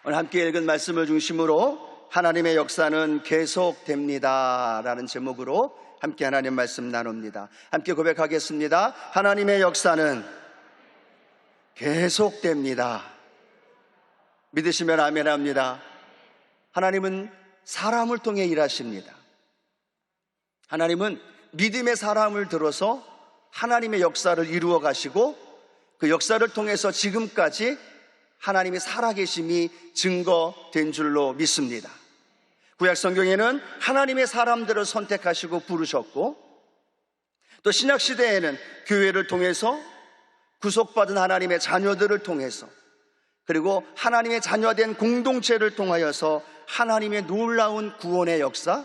오늘 함께 읽은 말씀을 중심으로 하나님의 역사는 계속됩니다 라는 제목으로 함께 하나님 말씀 나눕니다. 함께 고백하겠습니다. 하나님의 역사는 계속됩니다. 믿으시면 아멘 합니다. 하나님은 사람을 통해 일하십니다. 하나님은 믿음의 사람을 들어서 하나님의 역사를 이루어 가시고 그 역사를 통해서 지금까지 하나님의 살아계심이 증거된 줄로 믿습니다. 구약 성경에는 하나님의 사람들을 선택하시고 부르셨고, 또 신약 시대에는 교회를 통해서 구속받은 하나님의 자녀들을 통해서, 그리고 하나님의 자녀된 공동체를 통하여서 하나님의 놀라운 구원의 역사,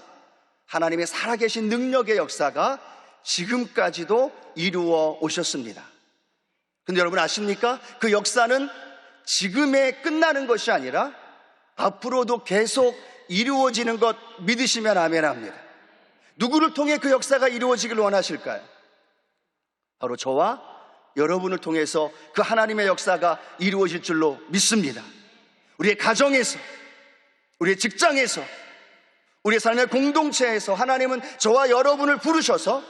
하나님의 살아계신 능력의 역사가 지금까지도 이루어 오셨습니다. 근데 여러분 아십니까? 그 역사는 지금에 끝나는 것이 아니라 앞으로도 계속 이루어지는 것 믿으시면 아멘 합니다. 누구를 통해 그 역사가 이루어지길 원하실까요? 바로 저와 여러분을 통해서 그 하나님의 역사가 이루어질 줄로 믿습니다. 우리의 가정에서, 우리의 직장에서, 우리의 삶의 공동체에서 하나님은 저와 여러분을 부르셔서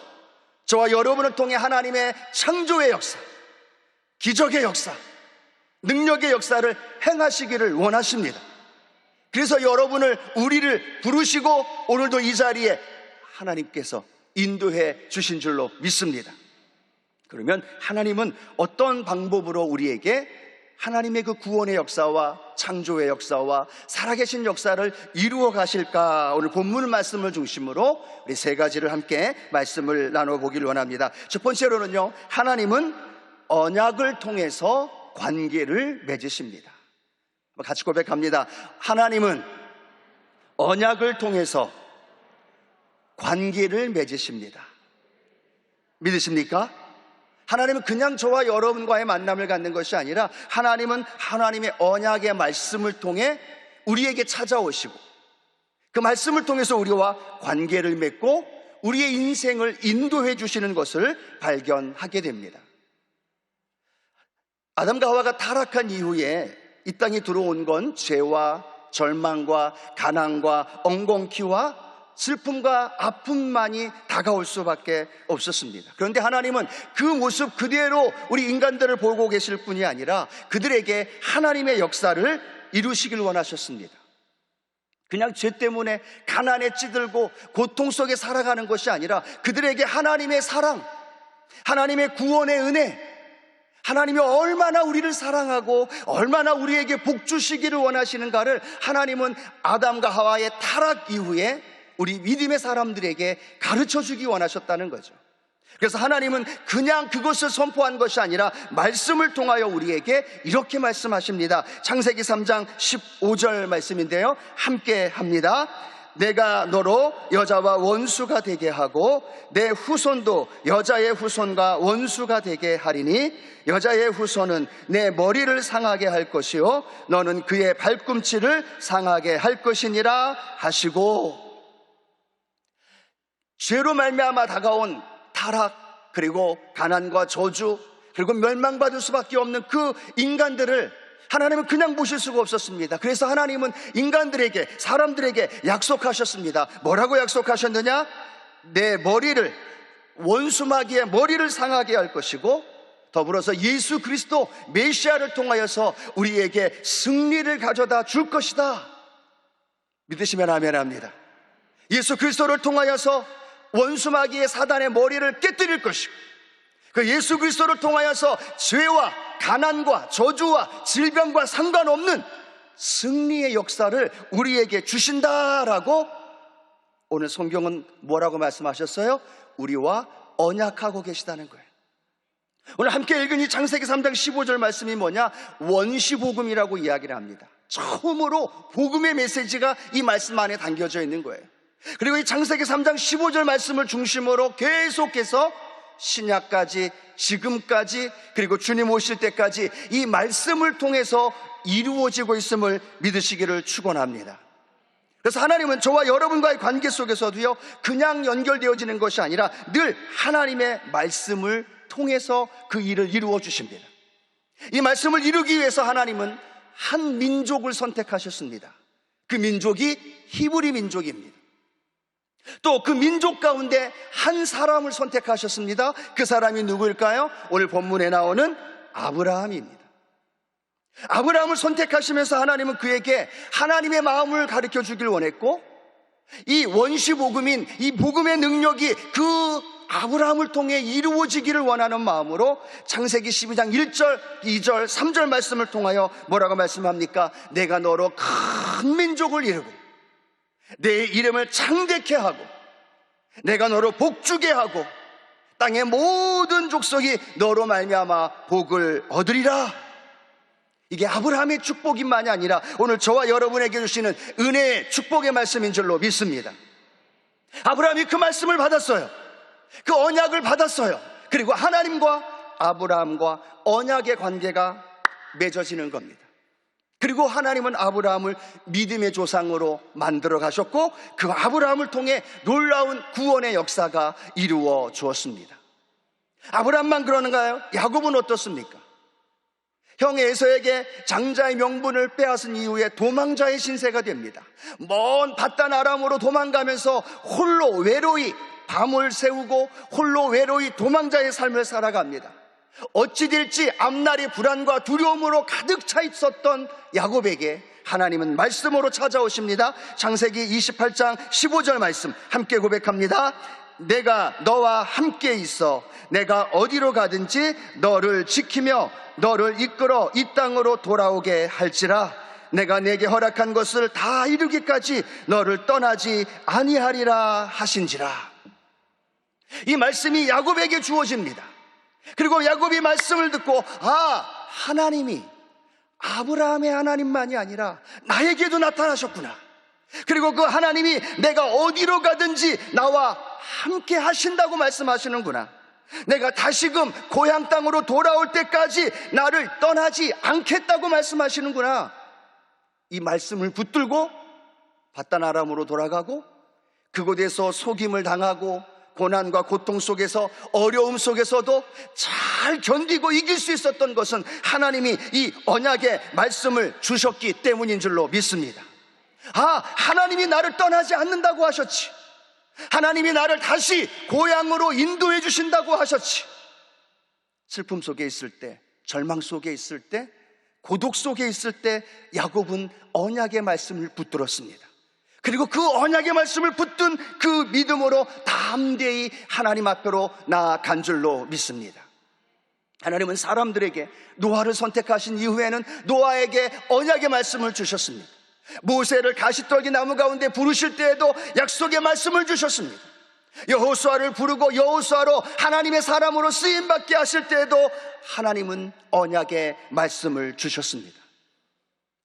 저와 여러분을 통해 하나님의 창조의 역사, 기적의 역사, 능력의 역사를 행하시기를 원하십니다. 그래서 우리를 부르시고 오늘도 이 자리에 하나님께서 인도해 주신 줄로 믿습니다. 그러면 하나님은 어떤 방법으로 우리에게 하나님의 그 구원의 역사와 창조의 역사와 살아계신 역사를 이루어 가실까? 오늘 본문 말씀을 중심으로 우리 세 가지를 함께 말씀을 나눠보기를 원합니다. 첫 번째로는요, 하나님은 언약을 통해서 관계를 맺으십니다. 같이 고백합니다. 하나님은 언약을 통해서 관계를 맺으십니다. 믿으십니까? 하나님은 그냥 저와 여러분과의 만남을 갖는 것이 아니라 하나님은 하나님의 언약의 말씀을 통해 우리에게 찾아오시고 그 말씀을 통해서 우리와 관계를 맺고 우리의 인생을 인도해 주시는 것을 발견하게 됩니다. 아담과 하와가 타락한 이후에 이 땅에 들어온 건 죄와 절망과 가난과 엉겅퀴와 슬픔과 아픔만이 다가올 수밖에 없었습니다. 그런데 하나님은 그 모습 그대로 우리 인간들을 보고 계실 뿐이 아니라 그들에게 하나님의 역사를 이루시길 원하셨습니다. 그냥 죄 때문에 가난에 찌들고 고통 속에 살아가는 것이 아니라 그들에게 하나님의 사랑, 하나님의 구원의 은혜, 하나님이 얼마나 우리를 사랑하고 얼마나 우리에게 복 주시기를 원하시는가를 하나님은 아담과 하와의 타락 이후에 우리 믿음의 사람들에게 가르쳐 주기 원하셨다는 거죠. 그래서 하나님은 그냥 그것을 선포한 것이 아니라 말씀을 통하여 우리에게 이렇게 말씀하십니다. 창세기 3장 15절 말씀인데요, 함께 합니다. 내가 너로 여자와 원수가 되게 하고 내 후손도 여자의 후손과 원수가 되게 하리니 여자의 후손은 내 머리를 상하게 할 것이요 너는 그의 발꿈치를 상하게 할 것이니라 하시고, 죄로 말미암아 다가온 타락, 그리고 가난과 저주, 그리고 멸망받을 수밖에 없는 그 인간들을 하나님은 그냥 보실 수가 없었습니다. 그래서 하나님은 인간들에게, 사람들에게 약속하셨습니다. 뭐라고 약속하셨느냐? 내 머리를, 원수마귀의 머리를 상하게 할 것이고 더불어서 예수 그리스도 메시아를 통하여서 우리에게 승리를 가져다 줄 것이다. 믿으시면 아멘 합니다. 예수 그리스도를 통하여서 원수마귀의 사단의 머리를 깨뜨릴 것이고 그 예수 그리스도를 통하여서 죄와 가난과 저주와 질병과 상관없는 승리의 역사를 우리에게 주신다라고 오늘 성경은 뭐라고 말씀하셨어요? 우리와 언약하고 계시다는 거예요. 오늘 함께 읽은 이 창세기 3장 15절 말씀이 뭐냐? 원시복음이라고 이야기를 합니다. 처음으로 복음의 메시지가 이 말씀 안에 담겨져 있는 거예요. 그리고 이 창세기 3장 15절 말씀을 중심으로 계속해서 신약까지, 지금까지, 그리고 주님 오실 때까지 이 말씀을 통해서 이루어지고 있음을 믿으시기를 축원합니다. 그래서 하나님은 저와 여러분과의 관계 속에서도요, 그냥 연결되어지는 것이 아니라 늘 하나님의 말씀을 통해서 그 일을 이루어 주십니다. 이 말씀을 이루기 위해서 하나님은 한 민족을 선택하셨습니다. 그 민족이 히브리 민족입니다. 또 그 민족 가운데 한 사람을 선택하셨습니다. 그 사람이 누구일까요? 오늘 본문에 나오는 아브라함입니다. 아브라함을 선택하시면서 하나님은 그에게 하나님의 마음을 가르쳐 주길 원했고, 이 원시 복음인 이 복음의 능력이 그 아브라함을 통해 이루어지기를 원하는 마음으로 창세기 12장 1절, 2절, 3절 말씀을 통하여 뭐라고 말씀합니까? 내가 너로 큰 민족을 이루고 내 이름을 창대케 하고 내가 너로 복주게 하고 땅의 모든 족속이 너로 말미암아 복을 얻으리라. 이게 아브라함의 축복인만이 아니라 오늘 저와 여러분에게 주시는 은혜의 축복의 말씀인 줄로 믿습니다. 아브라함이 그 말씀을 받았어요. 그 언약을 받았어요. 그리고 하나님과 아브라함과 언약의 관계가 맺어지는 겁니다. 그리고 하나님은 아브라함을 믿음의 조상으로 만들어 가셨고, 그 아브라함을 통해 놀라운 구원의 역사가 이루어 주었습니다. 아브라함만 그러는가요? 야곱은 어떻습니까? 형 에서에게 장자의 명분을 빼앗은 이후에 도망자의 신세가 됩니다. 먼 밧단 아람으로 도망가면서 홀로 외로이 밤을 새우고 홀로 외로이 도망자의 삶을 살아갑니다. 어찌 될지 앞날이 불안과 두려움으로 가득 차 있었던 야곱에게 하나님은 말씀으로 찾아오십니다. 창세기 28장 15절 말씀 함께 고백합니다. 내가 너와 함께 있어 내가 어디로 가든지 너를 지키며 너를 이끌어 이 땅으로 돌아오게 할지라. 내가 내게 허락한 것을 다 이루기까지 너를 떠나지 아니하리라 하신지라. 이 말씀이 야곱에게 주어집니다. 그리고 야곱이 말씀을 듣고 하나님이 아브라함의 하나님만이 아니라 나에게도 나타나셨구나. 그리고 그 하나님이 내가 어디로 가든지 나와 함께 하신다고 말씀하시는구나. 내가 다시금 고향 땅으로 돌아올 때까지 나를 떠나지 않겠다고 말씀하시는구나. 이 말씀을 붙들고 밧단 아람으로 돌아가고 그곳에서 속임을 당하고 고난과 고통 속에서 어려움 속에서도 잘 견디고 이길 수 있었던 것은 하나님이 이 언약의 말씀을 주셨기 때문인 줄로 믿습니다. 하나님이 나를 떠나지 않는다고 하셨지. 하나님이 나를 다시 고향으로 인도해 주신다고 하셨지. 슬픔 속에 있을 때, 절망 속에 있을 때, 고독 속에 있을 때 야곱은 언약의 말씀을 붙들었습니다. 그리고 그 언약의 말씀을 붙든 그 믿음으로 담대히 하나님 앞으로 나아간 줄로 믿습니다. 하나님은 사람들에게 노아를 선택하신 이후에는 노아에게 언약의 말씀을 주셨습니다. 모세를 가시떨기 나무 가운데 부르실 때에도 약속의 말씀을 주셨습니다. 여호수아를 부르고 여호수아로 하나님의 사람으로 쓰임받게 하실 때에도 하나님은 언약의 말씀을 주셨습니다.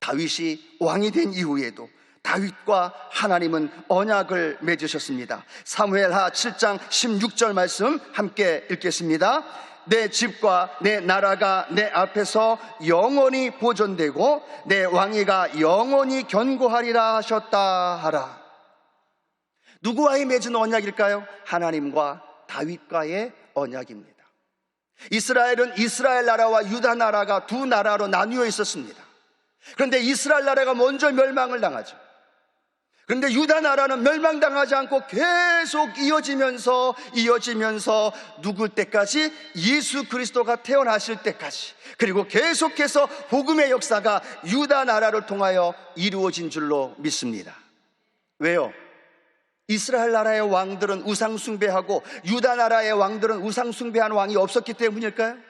다윗이 왕이 된 이후에도 다윗과 하나님은 언약을 맺으셨습니다. 사무엘하 7장 16절 말씀 함께 읽겠습니다. 내 집과 내 나라가 내 앞에서 영원히 보존되고 내 왕위가 영원히 견고하리라 하셨다 하라. 누구와의 맺은 언약일까요? 하나님과 다윗과의 언약입니다. 이스라엘은 이스라엘 나라와 유다 나라가 두 나라로 나뉘어 있었습니다. 그런데 이스라엘 나라가 먼저 멸망을 당하죠. 그런데 유다 나라는 멸망당하지 않고 계속 이어지면서 누굴 때까지? 예수 그리스도가 태어나실 때까지, 그리고 계속해서 복음의 역사가 유다 나라를 통하여 이루어진 줄로 믿습니다. 왜요? 이스라엘 나라의 왕들은 우상 숭배하고 유다 나라의 왕들은 우상 숭배하는 왕이 없었기 때문일까요?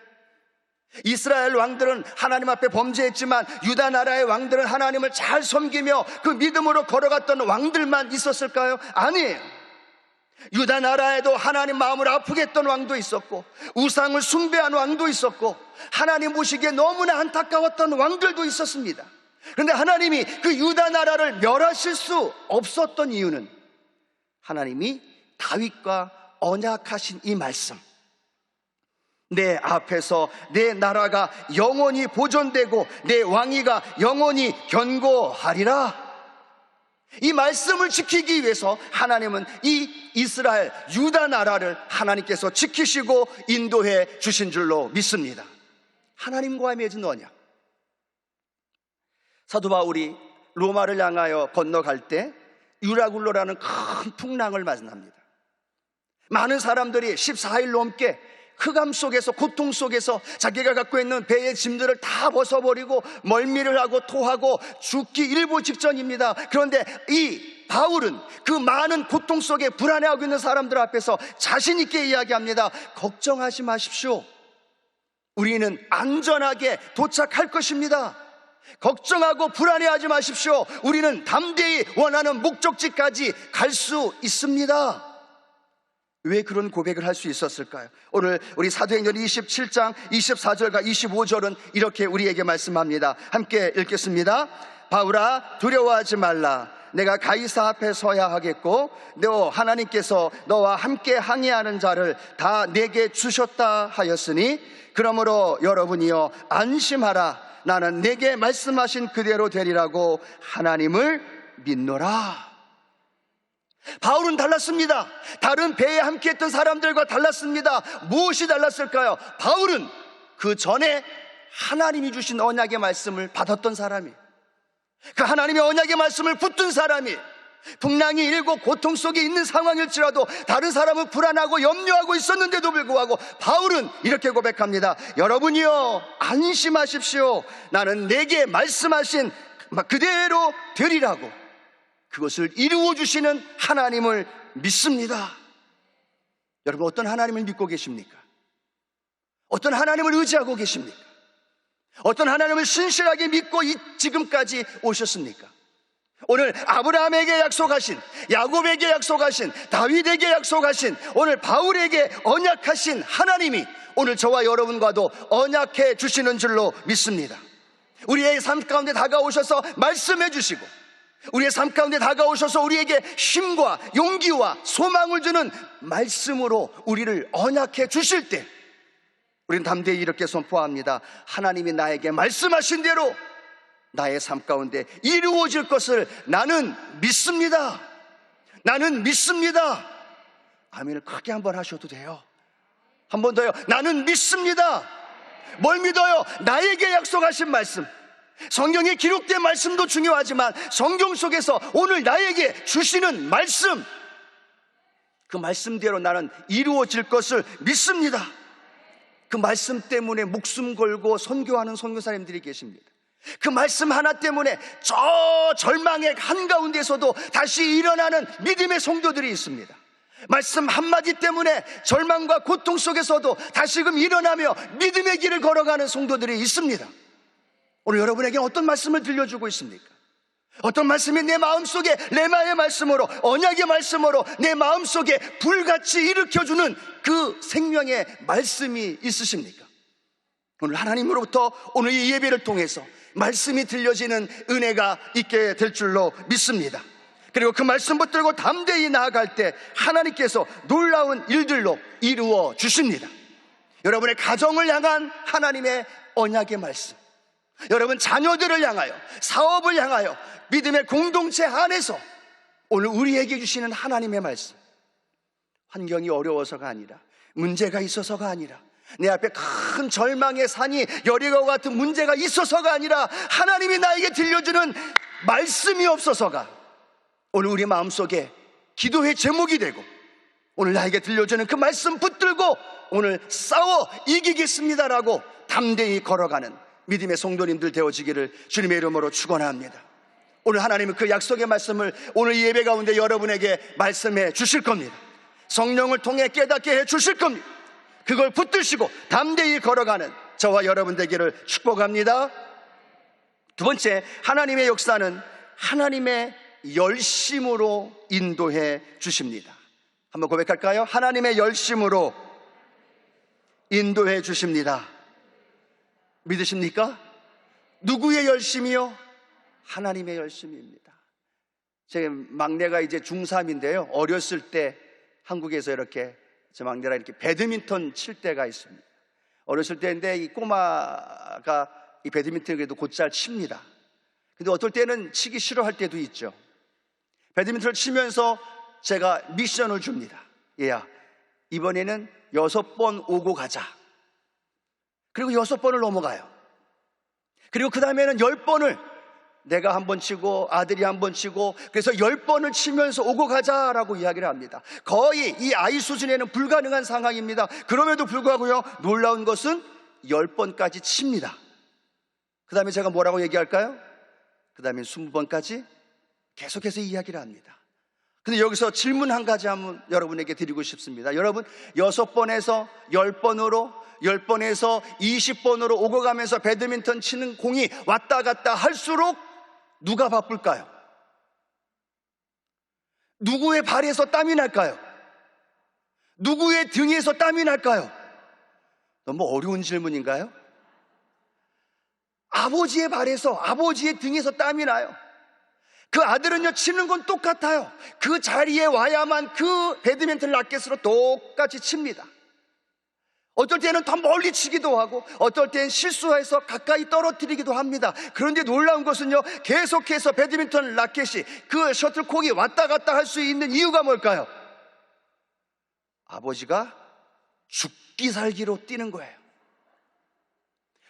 이스라엘 왕들은 하나님 앞에 범죄했지만 유다 나라의 왕들은 하나님을 잘 섬기며 그 믿음으로 걸어갔던 왕들만 있었을까요? 아니에요. 유다 나라에도 하나님 마음을 아프게 했던 왕도 있었고 우상을 숭배한 왕도 있었고 하나님 보시기에 너무나 안타까웠던 왕들도 있었습니다. 그런데 하나님이 그 유다 나라를 멸하실 수 없었던 이유는 하나님이 다윗과 언약하신 이 말씀, 내 앞에서 내 나라가 영원히 보존되고 내 왕위가 영원히 견고하리라. 이 말씀을 지키기 위해서 하나님은 이 이스라엘 유다 나라를 하나님께서 지키시고 인도해 주신 줄로 믿습니다. 하나님과 맺은 언약, 사도 바울이 로마를 향하여 건너갈 때 유라굴로라는 큰 풍랑을 만납니다. 많은 사람들이 14일 넘게 흑암 속에서, 고통 속에서 자기가 갖고 있는 배의 짐들을 다 벗어버리고 멀미를 하고 토하고 죽기 일보 직전입니다. 그런데 이 바울은 그 많은 고통 속에 불안해하고 있는 사람들 앞에서 자신 있게 이야기합니다. 걱정하지 마십시오. 우리는 안전하게 도착할 것입니다. 걱정하고 불안해하지 마십시오. 우리는 담대히 원하는 목적지까지 갈 수 있습니다. 왜 그런 고백을 할 수 있었을까요? 오늘 우리 사도행전 27장 24절과 25절은 이렇게 우리에게 말씀합니다. 함께 읽겠습니다. 바울아, 두려워하지 말라. 내가 가이사 앞에 서야 하겠고 너 하나님께서 너와 함께 항해하는 자를 다 내게 주셨다 하였으니 그러므로 여러분이여 안심하라. 나는 내게 말씀하신 그대로 되리라고 하나님을 믿노라. 바울은 달랐습니다. 다른 배에 함께 했던 사람들과 달랐습니다. 무엇이 달랐을까요? 바울은 그 전에 하나님이 주신 언약의 말씀을 받았던 사람이에요. 그 하나님의 언약의 말씀을 붙든 사람이, 풍랑이 일고 고통 속에 있는 상황일지라도 다른 사람은 불안하고 염려하고 있었는데도 불구하고 바울은 이렇게 고백합니다. 여러분이요 안심하십시오. 나는 내게 말씀하신 그대로 되리라고, 그것을 이루어 주시는 하나님을 믿습니다. 여러분, 어떤 하나님을 믿고 계십니까? 어떤 하나님을 의지하고 계십니까? 어떤 하나님을 신실하게 믿고 지금까지 오셨습니까? 오늘 아브라함에게 약속하신, 야곱에게 약속하신, 다윗에게 약속하신, 오늘 바울에게 언약하신 하나님이 오늘 저와 여러분과도 언약해 주시는 줄로 믿습니다. 우리의 삶 가운데 다가오셔서 말씀해 주시고, 우리의 삶 가운데 다가오셔서 우리에게 힘과 용기와 소망을 주는 말씀으로 우리를 언약해 주실 때 우리는 담대히 이렇게 선포합니다. 하나님이 나에게 말씀하신 대로 나의 삶 가운데 이루어질 것을 나는 믿습니다. 나는 믿습니다. 아멘을 크게 한번 하셔도 돼요. 한 번 더요. 나는 믿습니다. 뭘 믿어요? 나에게 약속하신 말씀. 성경에 기록된 말씀도 중요하지만 성경 속에서 오늘 나에게 주시는 말씀, 그 말씀대로 나는 이루어질 것을 믿습니다. 그 말씀 때문에 목숨 걸고 선교하는 선교사님들이 계십니다. 그 말씀 하나 때문에 저 절망의 한가운데서도 다시 일어나는 믿음의 성도들이 있습니다. 말씀 한마디 때문에 절망과 고통 속에서도 다시금 일어나며 믿음의 길을 걸어가는 성도들이 있습니다. 오늘 여러분에게 어떤 말씀을 들려주고 있습니까? 어떤 말씀이 내 마음속에 레마의 말씀으로, 언약의 말씀으로 내 마음속에 불같이 일으켜주는 그 생명의 말씀이 있으십니까? 오늘 하나님으로부터 오늘 이 예배를 통해서 말씀이 들려지는 은혜가 있게 될 줄로 믿습니다. 그리고 그 말씀 붙들고 담대히 나아갈 때 하나님께서 놀라운 일들로 이루어 주십니다. 여러분의 가정을 향한 하나님의 언약의 말씀, 여러분 자녀들을 향하여, 사업을 향하여, 믿음의 공동체 안에서 오늘 우리에게 주시는 하나님의 말씀, 환경이 어려워서가 아니라, 문제가 있어서가 아니라, 내 앞에 큰 절망의 산이 여리고와 같은 문제가 있어서가 아니라 하나님이 나에게 들려주는 말씀이 없어서가 오늘 우리 마음속에 기도의 제목이 되고, 오늘 나에게 들려주는 그 말씀 붙들고 오늘 싸워 이기겠습니다라고 담대히 걸어가는 믿음의 성도님들 되어지기를 주님의 이름으로 축원합니다. 오늘 하나님은 그 약속의 말씀을 오늘 이 예배 가운데 여러분에게 말씀해 주실 겁니다. 성령을 통해 깨닫게 해 주실 겁니다. 그걸 붙드시고 담대히 걸어가는 저와 여러분 되기를 축복합니다. 두 번째, 하나님의 역사는 하나님의 열심으로 인도해 주십니다. 한번 고백할까요? 하나님의 열심으로 인도해 주십니다. 믿으십니까? 누구의 열심이요? 하나님의 열심입니다. 제 막내가 이제 중3인데요 어렸을 때 한국에서 이렇게 제 막내랑 이렇게 배드민턴 칠 때가 있습니다. 어렸을 때인데 이 꼬마가 이 배드민턴을 그래도 곧잘 칩니다. 근데 어떨 때는 치기 싫어할 때도 있죠. 배드민턴을 치면서 제가 미션을 줍니다. 얘야, 이번에는 6번 오고 가자. 그리고 6번을 넘어가요. 그리고 그 다음에는 10번을 내가 한 번 치고 아들이 한 번 치고 그래서 10번을 치면서 오고 가자라고 이야기를 합니다. 거의 이 아이 수준에는 불가능한 상황입니다. 그럼에도 불구하고요, 놀라운 것은 10번까지 칩니다. 그 다음에 제가 뭐라고 얘기할까요? 그 다음에 20번까지 계속해서 이야기를 합니다. 근데 여기서 질문 한 가지 한번 여러분에게 드리고 싶습니다. 여러분, 6번에서 10번으로 10번에서 20번으로 오고 가면서 배드민턴 치는 공이 왔다 갔다 할수록 누가 바쁠까요? 누구의 발에서 땀이 날까요? 누구의 등에서 땀이 날까요? 너무 어려운 질문인가요? 아버지의 발에서, 아버지의 등에서 땀이 나요. 그 아들은요, 치는 건 똑같아요. 그 자리에 와야만 그 배드민턴 라켓으로 똑같이 칩니다. 어떨 때는 더 멀리 치기도 하고 어떨 때는 실수해서 가까이 떨어뜨리기도 합니다. 그런데 놀라운 것은요, 계속해서 배드민턴 라켓이 그 셔틀콕이 왔다 갔다 할 수 있는 이유가 뭘까요? 아버지가 죽기 살기로 뛰는 거예요.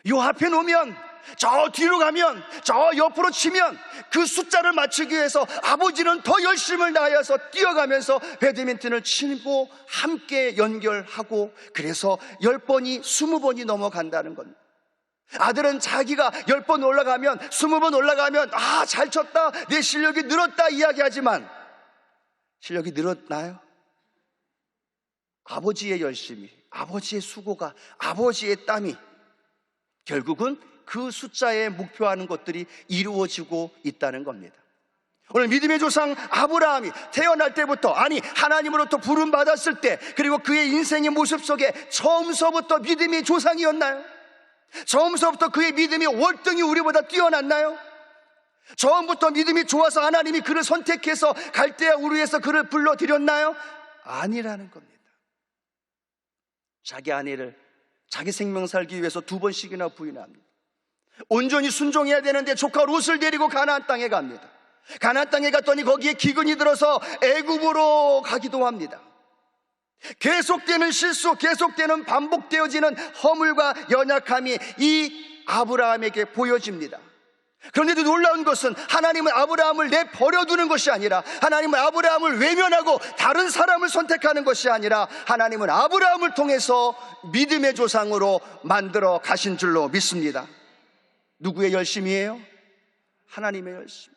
요 앞에 놓으면, 저 뒤로 가면, 저 옆으로 치면 그 숫자를 맞추기 위해서 아버지는 더 열심을 다해서 뛰어가면서 배드민턴을 치고 함께 연결하고, 그래서 10번이 20번이 넘어간다는 겁니다. 아들은 자기가 10번 올라가면, 20번 올라가면 잘 쳤다, 내 실력이 늘었다 이야기하지만 실력이 늘었나요? 아버지의 열심이, 아버지의 수고가, 아버지의 땀이 결국은 그 숫자에 목표하는 것들이 이루어지고 있다는 겁니다. 오늘 믿음의 조상 아브라함이 태어날 때부터, 아니 하나님으로부터 부름받았을 때, 그리고 그의 인생의 모습 속에 처음서부터 믿음의 조상이었나요? 처음서부터 그의 믿음이 월등히 우리보다 뛰어났나요? 처음부터 믿음이 좋아서 하나님이 그를 선택해서 갈대아 우르에서 그를 불러들였나요? 아니라는 겁니다. 자기 아내를 자기 생명 살기 위해서 2번씩이나 부인합니다. 온전히 순종해야 되는데 조카 롯을 데리고 가나안 땅에 갑니다. 가나안 땅에 갔더니 거기에 기근이 들어서 애굽으로 가기도 합니다. 계속되는 실수, 계속되는 반복되어지는 허물과 연약함이 이 아브라함에게 보여집니다. 그런데도 놀라운 것은 하나님은 아브라함을 내버려두는 것이 아니라, 하나님은 아브라함을 외면하고 다른 사람을 선택하는 것이 아니라, 하나님은 아브라함을 통해서 믿음의 조상으로 만들어 가신 줄로 믿습니다. 누구의 열심이에요? 하나님의 열심.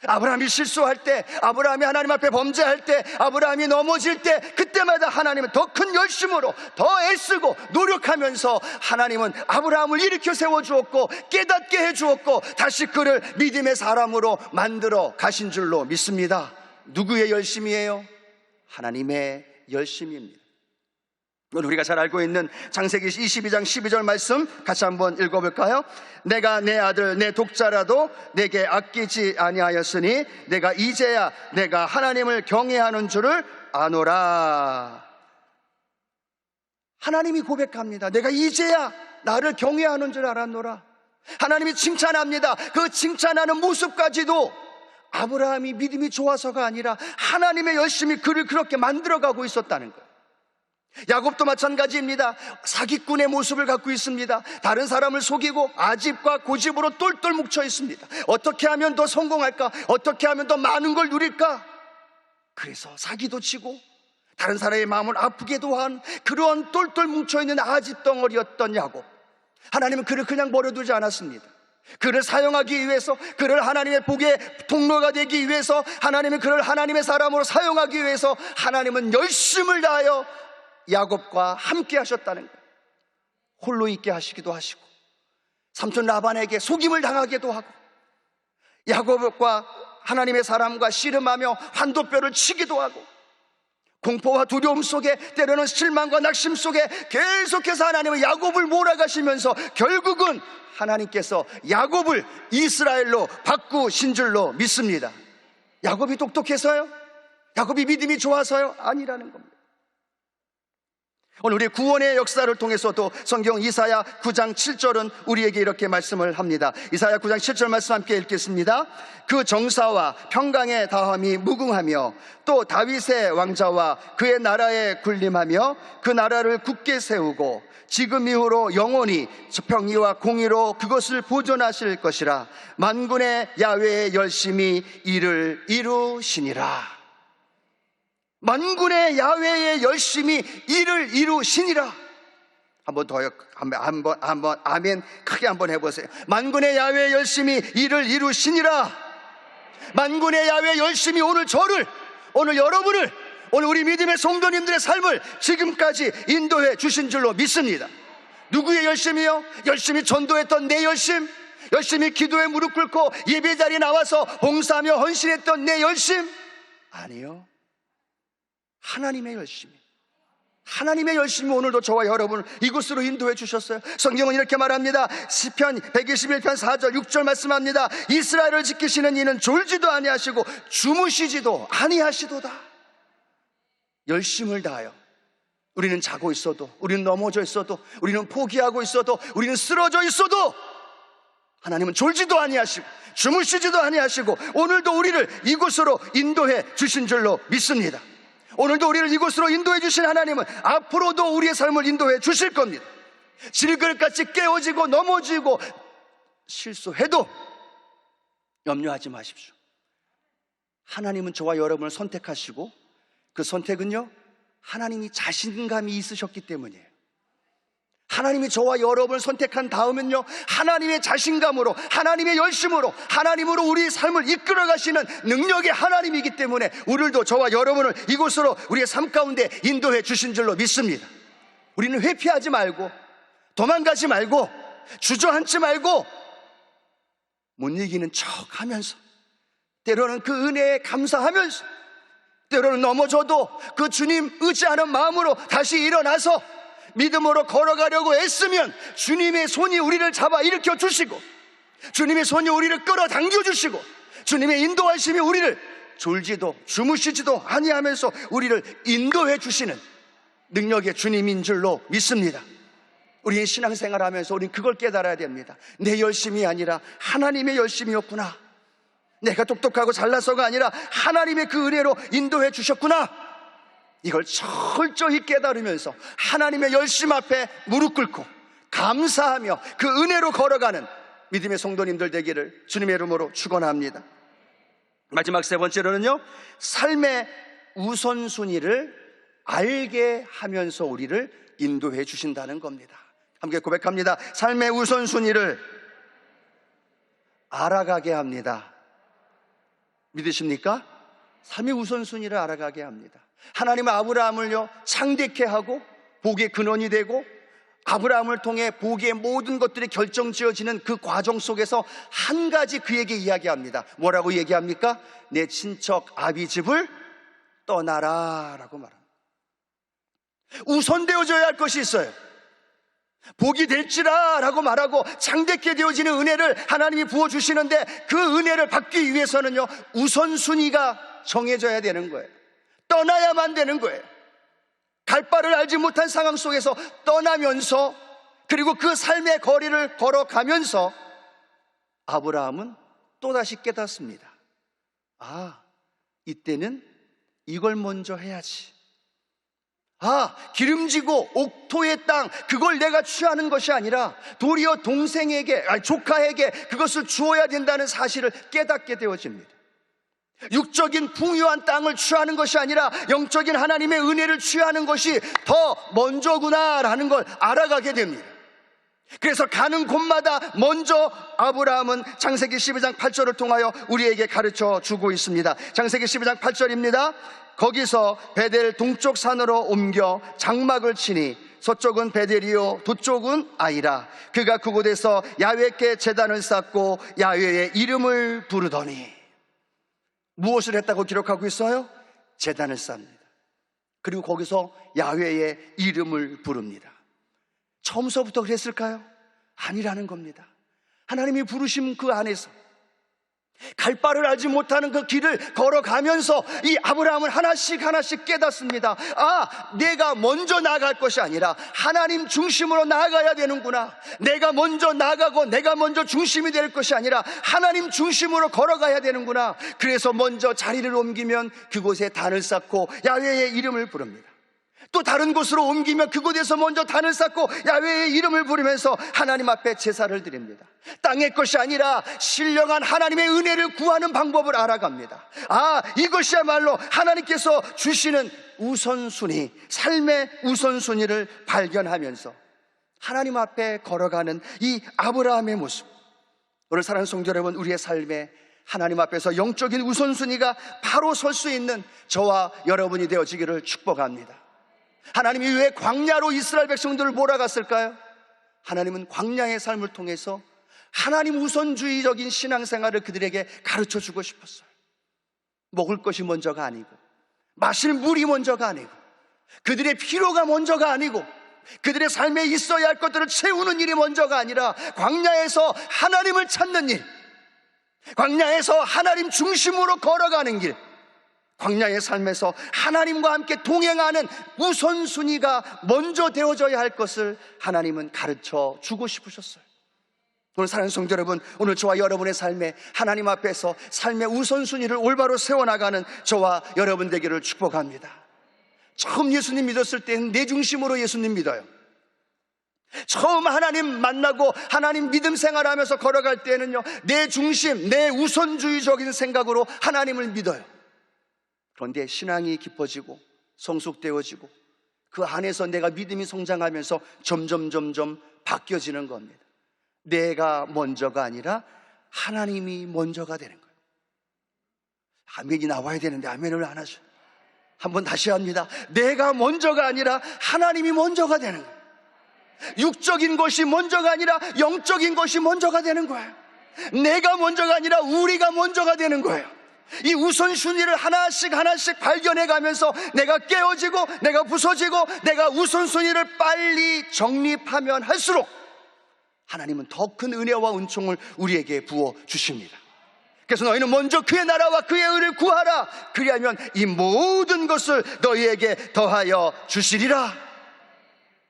아브라함이 실수할 때, 아브라함이 하나님 앞에 범죄할 때, 아브라함이 넘어질 때, 그때마다 하나님은 더 큰 열심으로 더 애쓰고 노력하면서 하나님은 아브라함을 일으켜 세워주었고 깨닫게 해주었고 다시 그를 믿음의 사람으로 만들어 가신 줄로 믿습니다. 누구의 열심이에요? 하나님의 열심입니다. 오늘 우리가 잘 알고 있는 창세기 22장 12절 말씀 같이 한번 읽어볼까요? 내가 내 아들 내 독자라도 내게 아끼지 아니하였으니 내가 이제야 내가 하나님을 경외하는 줄을 아노라. 하나님이 고백합니다. 내가 이제야 나를 경외하는 줄 알았노라. 하나님이 칭찬합니다. 그 칭찬하는 모습까지도 아브라함이 믿음이 좋아서가 아니라 하나님의 열심히 그를 그렇게 만들어가고 있었다는 거예요. 야곱도 마찬가지입니다. 사기꾼의 모습을 갖고 있습니다. 다른 사람을 속이고 아집과 고집으로 똘똘 뭉쳐 있습니다. 어떻게 하면 더 성공할까? 어떻게 하면 더 많은 걸 누릴까? 그래서 사기도 치고 다른 사람의 마음을 아프게도 한 그러한 똘똘 뭉쳐있는 아집 덩어리였던 야곱. 하나님은 그를 그냥 버려두지 않았습니다. 그를 사용하기 위해서, 그를 하나님의 복의 통로가 되기 위해서, 하나님은 그를 하나님의 사람으로 사용하기 위해서 하나님은 열심을 다하여 야곱과 함께 하셨다는 거예요. 홀로 있게 하시기도 하시고 삼촌 라반에게 속임을 당하기도 하고 야곱과 하나님의 사람과 씨름하며 환도뼈를 치기도 하고 공포와 두려움 속에, 때로는 실망과 낙심 속에 계속해서 하나님은 야곱을 몰아가시면서 결국은 하나님께서 야곱을 이스라엘로 바꾸신 줄로 믿습니다. 야곱이 똑똑해서요? 야곱이 믿음이 좋아서요? 아니라는 겁니다. 오늘 우리 구원의 역사를 통해서도 성경 이사야 9장 7절은 우리에게 이렇게 말씀을 합니다. 이사야 9장 7절 말씀 함께 읽겠습니다. 그 정사와 평강의 다함이 무궁하며 또 다윗의 왕자와 그의 나라에 군림하며 그 나라를 굳게 세우고 지금 이후로 영원히 평의와 공의로 그것을 보존하실 것이라. 만군의 야훼의 열심히 이를 이루시니라. 만군의 야훼의 열심히 이를 이루시니라. 한번 더요. 한번 아멘 크게 한번 해보세요. 만군의 야훼의 열심히 이를 이루시니라. 만군의 야훼의 열심히 오늘 저를, 오늘 여러분을, 오늘 우리 믿음의 성도님들의 삶을 지금까지 인도해 주신 줄로 믿습니다. 누구의 열심이요? 열심히 전도했던 내 열심, 열심히 기도에 무릎 꿇고 예배 자리에 나와서 봉사하며 헌신했던 내 열심? 아니요. 하나님의 열심이, 하나님의 열심이 오늘도 저와 여러분을 이곳으로 인도해 주셨어요. 성경은 이렇게 말합니다. 시편 121편 4절 6절 말씀합니다. 이스라엘을 지키시는 이는 졸지도 아니하시고 주무시지도 아니하시도다. 열심을 다하여 우리는 자고 있어도, 우리는 넘어져 있어도, 우리는 포기하고 있어도, 우리는 쓰러져 있어도 하나님은 졸지도 아니하시고 주무시지도 아니하시고 오늘도 우리를 이곳으로 인도해 주신 줄로 믿습니다. 오늘도 우리를 이곳으로 인도해 주신 하나님은 앞으로도 우리의 삶을 인도해 주실 겁니다. 질그릇같이 깨어지고 넘어지고 실수해도 염려하지 마십시오. 하나님은 저와 여러분을 선택하시고 그 선택은요, 하나님이 자신감이 있으셨기 때문이에요. 하나님이 저와 여러분을 선택한 다음은요, 하나님의 자신감으로, 하나님의 열심으로, 하나님으로 우리의 삶을 이끌어 가시는 능력의 하나님이기 때문에 오늘도 저와 여러분을 이곳으로 우리의 삶 가운데 인도해 주신 줄로 믿습니다. 우리는 회피하지 말고 도망가지 말고 주저앉지 말고 못 이기는 척 하면서, 때로는 그 은혜에 감사하면서, 때로는 넘어져도 그 주님 의지하는 마음으로 다시 일어나서 믿음으로 걸어가려고 애쓰면 주님의 손이 우리를 잡아 일으켜 주시고, 주님의 손이 우리를 끌어당겨 주시고, 주님의 인도하심이 우리를 졸지도 주무시지도 아니하면서 우리를 인도해 주시는 능력의 주님인 줄로 믿습니다. 우리의 신앙생활을 하면서 우리는 그걸 깨달아야 됩니다. 내 열심이 아니라 하나님의 열심이었구나. 내가 똑똑하고 잘나서가 아니라 하나님의 그 은혜로 인도해 주셨구나. 이걸 철저히 깨달으면서 하나님의 열심 앞에 무릎 꿇고 감사하며 그 은혜로 걸어가는 믿음의 성도님들 되기를 주님의 이름으로 축원합니다. 마지막 세 번째로는요, 삶의 우선순위를 알게 하면서 우리를 인도해 주신다는 겁니다. 함께 고백합니다. 삶의 우선순위를 알아가게 합니다. 믿으십니까? 삶의 우선순위를 알아가게 합니다. 하나님은 아브라함을요 창대케 하고 복의 근원이 되고, 아브라함을 통해 복의 모든 것들이 결정지어지는 그 과정 속에서 한 가지 그에게 이야기합니다. 뭐라고 얘기합니까? 내 친척 아비 집을 떠나라 라고 말합니다. 우선되어져야 할 것이 있어요. 복이 될지라 라고 말하고 창대케 되어지는 은혜를 하나님이 부어주시는데, 그 은혜를 받기 위해서는요 우선순위가 정해져야 되는 거예요. 떠나야만 되는 거예요. 갈 바를 알지 못한 상황 속에서 떠나면서, 그리고 그 삶의 거리를 걸어가면서 아브라함은 또다시 깨닫습니다. 아, 이때는 이걸 먼저 해야지. 아, 기름지고 옥토의 땅, 그걸 내가 취하는 것이 아니라 도리어 동생에게, 조카에게 그것을 주어야 된다는 사실을 깨닫게 되어집니다. 육적인 풍요한 땅을 취하는 것이 아니라 영적인 하나님의 은혜를 취하는 것이 더 먼저구나라는 걸 알아가게 됩니다. 그래서 가는 곳마다 먼저 아브라함은 창세기 12장 8절을 통하여 우리에게 가르쳐 주고 있습니다. 창세기 12장 8절입니다. 거기서 베델 동쪽 산으로 옮겨 장막을 치니 서쪽은 베델이요 북쪽은 아이라. 그가 그곳에서 야훼께 제단을 쌓고 야훼의 이름을 부르더니. 무엇을 했다고 기록하고 있어요? 제단을 쌓습니다. 그리고 거기서 야훼의 이름을 부릅니다. 처음서부터 그랬을까요? 아니라는 겁니다. 하나님이 부르신 그 안에서, 갈 바를 알지 못하는 그 길을 걸어가면서 이 아브라함은 하나씩 깨닫습니다. 내가 먼저 나아갈 것이 아니라 하나님 중심으로 나아가야 되는구나. 내가 먼저 나아가고 내가 먼저 중심이 될 것이 아니라 하나님 중심으로 걸어가야 되는구나. 그래서 먼저 자리를 옮기면 그곳에 단을 쌓고 야훼의 이름을 부릅니다. 또 다른 곳으로 옮기면 그곳에서 먼저 단을 쌓고 야훼의 이름을 부르면서 하나님 앞에 제사를 드립니다. 땅의 것이 아니라 신령한 하나님의 은혜를 구하는 방법을 알아갑니다. 이것이야말로 하나님께서 주시는 우선순위, 삶의 우선순위를 발견하면서 하나님 앞에 걸어가는 이 아브라함의 모습. 오늘 사랑하는 성도 여러분, 우리의 삶에 하나님 앞에서 영적인 우선순위가 바로 설 수 있는 저와 여러분이 되어지기를 축복합니다. 하나님이 왜 광야로 이스라엘 백성들을 몰아갔을까요? 하나님은 광야의 삶을 통해서 하나님 우선주의적인 신앙생활을 그들에게 가르쳐주고 싶었어요. 먹을 것이 먼저가 아니고, 마실 물이 먼저가 아니고, 그들의 필요가 먼저가 아니고, 그들의 삶에 있어야 할 것들을 채우는 일이 먼저가 아니라 광야에서 하나님을 찾는 일, 광야에서 하나님 중심으로 걸어가는 길, 광야의 삶에서 하나님과 함께 동행하는 우선순위가 먼저 되어져야 할 것을 하나님은 가르쳐 주고 싶으셨어요. 오늘 사랑하는 성도 여러분, 오늘 저와 여러분의 삶에 하나님 앞에서 삶의 우선순위를 올바로 세워나가는 저와 여러분 되기를 축복합니다. 처음 예수님 믿었을 때는 내 중심으로 예수님 믿어요. 처음 하나님 만나고 하나님 믿음 생활하면서 걸어갈 때는요, 내 중심, 내 우선주의적인 생각으로 하나님을 믿어요. 그런데 신앙이 깊어지고 성숙되어지고 그 안에서 내가 믿음이 성장하면서 점점 바뀌어지는 겁니다. 내가 먼저가 아니라 하나님이 먼저가 되는 거예요. 아멘이 나와야 되는데 아멘을 안 하죠. 한번 다시 합니다. 내가 먼저가 아니라 하나님이 먼저가 되는 거예요. 육적인 것이 먼저가 아니라 영적인 것이 먼저가 되는 거예요. 내가 먼저가 아니라 우리가 먼저가 되는 거예요. 이 우선순위를 하나씩 발견해 가면서 내가 깨어지고 내가 부서지고 내가 우선순위를 빨리 정립하면 할수록 하나님은 더 큰 은혜와 은총을 우리에게 부어 주십니다. 그래서 너희는 먼저 그의 나라와 그의 의를 구하라. 그리하면 이 모든 것을 너희에게 더하여 주시리라.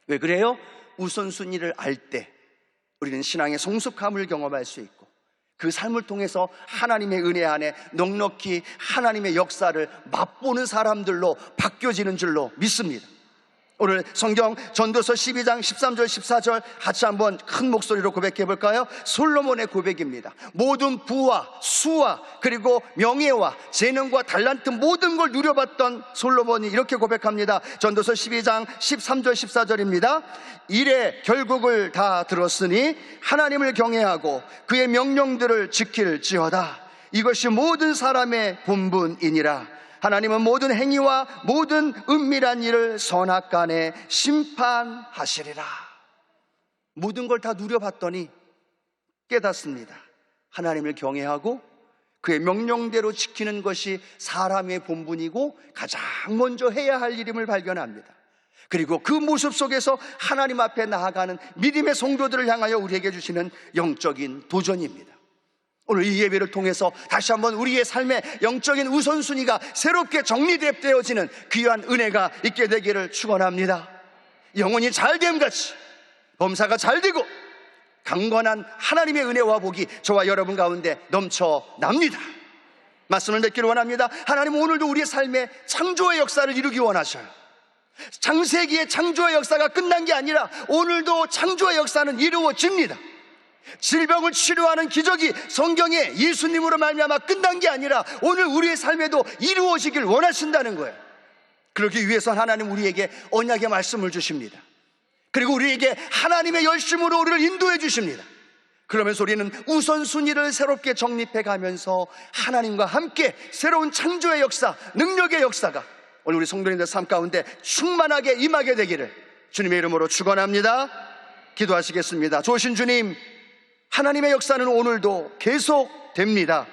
왜 그래요? 우선순위를 알 때 우리는 신앙의 성숙함을 경험할 수 있고 그 삶을 통해서 하나님의 은혜 안에 넉넉히 하나님의 역사를 맛보는 사람들로 바뀌어지는 줄로 믿습니다. 오늘 성경 전도서 12장 13절 14절 같이 한번 큰 목소리로 고백해 볼까요? 솔로몬의 고백입니다. 모든 부와 수와 그리고 명예와 재능과 달란트 모든 걸 누려봤던 솔로몬이 이렇게 고백합니다. 전도서 12장 13절 14절입니다. 이래 결국을 다 들었으니 하나님을 경외하고 그의 명령들을 지킬지어다. 이것이 모든 사람의 본분이니라. 하나님은 모든 행위와 모든 은밀한 일을 선악간에 심판하시리라. 모든 걸 다 누려봤더니 깨닫습니다. 하나님을 경외하고 그의 명령대로 지키는 것이 사람의 본분이고 가장 먼저 해야 할 일임을 발견합니다. 그리고 그 모습 속에서 하나님 앞에 나아가는 믿음의 성도들을 향하여 우리에게 주시는 영적인 도전입니다. 오늘 이 예배를 통해서 다시 한번 우리의 삶의 영적인 우선순위가 새롭게 정리되어지는 귀한 은혜가 있게 되기를 축원합니다. 영혼이 잘됨같이 범사가 잘되고 강건한 하나님의 은혜와 복이 저와 여러분 가운데 넘쳐납니다. 말씀을 맺기를 원합니다. 하나님은 오늘도 우리의 삶에 창조의 역사를 이루기 원하셔요. 창세기의 창조의 역사가 끝난 게 아니라 오늘도 창조의 역사는 이루어집니다. 질병을 치료하는 기적이 성경에 예수님으로 말미암아 끝난 게 아니라 오늘 우리의 삶에도 이루어지길 원하신다는 거예요. 그러기 위해서 하나님 우리에게 언약의 말씀을 주십니다. 그리고 우리에게 하나님의 열심으로 우리를 인도해 주십니다. 그러면서 우리는 우선순위를 새롭게 정립해 가면서 하나님과 함께 새로운 창조의 역사, 능력의 역사가 오늘 우리 성도님들 삶 가운데 충만하게 임하게 되기를 주님의 이름으로 축원합니다. 기도하시겠습니다. 좋으신 주님, 하나님의 역사는 오늘도 계속됩니다.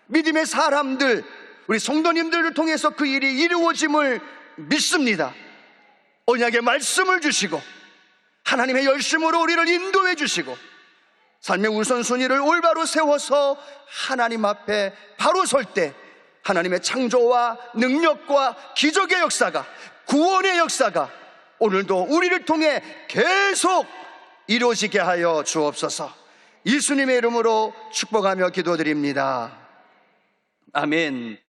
믿음의 사람들, 우리 성도님들을 통해서 그 일이 이루어짐을 믿습니다. 언약의 말씀을 주시고 하나님의 열심으로 우리를 인도해 주시고 삶의 우선순위를 올바로 세워서 하나님 앞에 바로 설 때 하나님의 창조와 능력과 기적의 역사가, 구원의 역사가 오늘도 우리를 통해 계속 이루어지게 하여 주옵소서. 예수님의 이름으로 축복하며 기도드립니다. 아멘.